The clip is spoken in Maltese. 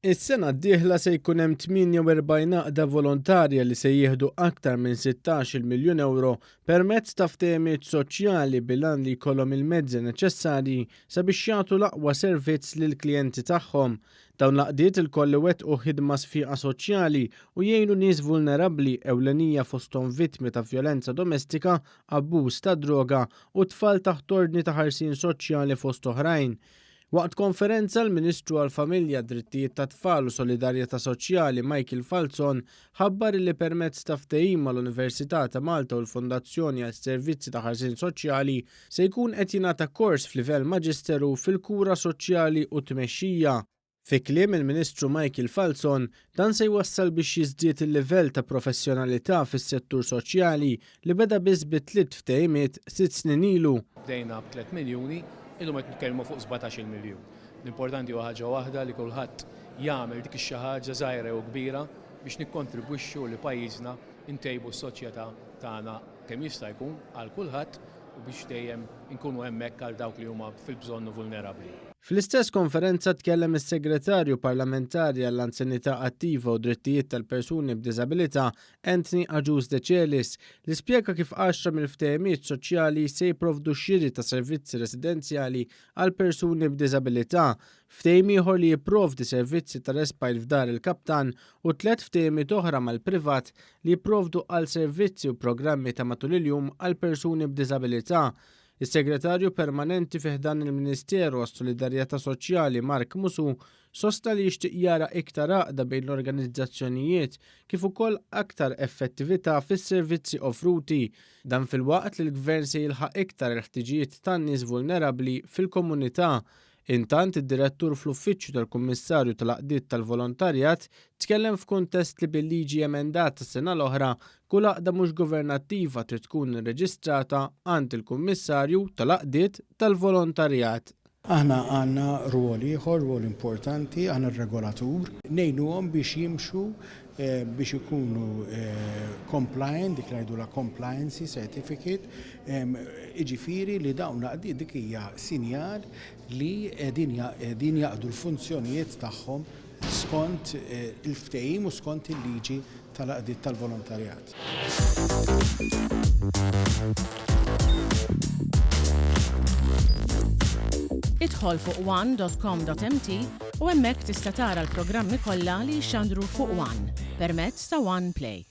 Is-sena d-dieħla se jkun hemm 48 għaqda volontarja li se jieħdu aktar minn 16 miljun euro permezz ta' ftehimiet soċjali bilan li jkollhom il-mezzi neċessarji sabiex jagħtu l-aqwa servizz lill-klijenti tagħhom. Dawn l-għaqdiet ilkoll iwettqu ħidma sfiqa soċjali u jgħinu nies vulnerabbli ewlenija fosthom vittmi ta' vjolenza domestika, abbuż ta' droga u tfal taħt ordni ta' ħarsien soċjali fost oħrajn. Waqt konferenza l-Ministru għall-Familja, Drittijiet tat-Tfal u Solidarjetà Soċjali Michael Falzon ħabbar li permezz ta' ftehim mal-Università ta' Malta u l-Fondazzjoni għas-Servizzi ta' Ħarsien Soċjali se jkun qed jingħata kors f'livell maġisteru fil-kura soċjali u tmexxija. Fi kliem il-Ministru Michael Falzon dan se jwassal biex jiżdied il-livell ta' professjonalità fis-settur soċjali li beda biss b'3 ftehimiet 6 snin ilu. Bdejna b'3 miljuni, illum qed nitkellmu fuq 17 miljun. L-importanti huwa ħaġa waħda li kulħadd jagħmel dik ix-xi ħaġa żgħira u kbira biex nikkontribwixxu li pajjiżna ntejbu s-soċjetà tagħna kemm jista' jkun għal kulħadd u biex dejjem inkunu hemmhekk għal dawk li huma fil-bżonn u vulnerabbli. Fl-istess konferenza tkellem is-Segretarju Parlamentari għall-Anzjanità Attiva u Drittijiet tal-Persuni b'Diżabilità Anthony Agius De Celis li spjega kif 10 mill-ftehimiet soċjali se jipprovdu xiri ta' servizzi residenzjali għal persuni b'diżabilità, ftehim ieħor li jipprovdi servizzi ta' respite f'dar il-Kaptan u 3 ftehimiet oħra mal-privat li jipprovdu għal servizzi u programmi ta' matul il-jum għal persuni b'diżabilità. Is-Segretarju Permanenti fih dan il-Ministeru għas-Solidarjetà Soċjali Mark Musu sosta li jixtieq jara iktar għaqda bejn l-organizzazzjonijiet kif ukoll aktar effettività fis-servizzi offruti, dan fil-waqt li l-Gvern se jilħaq iktar il-ħtiġijiet tan-nies vulnerabbli fil-komunità. Intant id-direttur fl-uffiċċju tal-Kummissarju tal-Għaqdiet tal-Volontarjat tkellem f'kuntest li bil-liġi emendata s-sena l-oħra kull għaqda mhux governattiva trid tkun irreġistrata għand il-Kummissarju tal-Għaqdiet tal-Volontarjat. Aħna għandna rwol ieħor, rwol importanti, għandna r-regolatur, ngħinuhom biex jimxu biex ikunu compliant, dik ngħidu la compliance certificate, jiġifieri li dawn l-għaqdiet dik hija sinjal li qegħdin jaqdu l-funzjonijiet tagħhom skont il-ftehim u skont il-liġi tal-għaqdiet tal-volontarjat. Idħol fuq one.com.mt u hemmhekk tista' tara l-programmi kollha li jxandru fuq One permezz ta' OnePlay.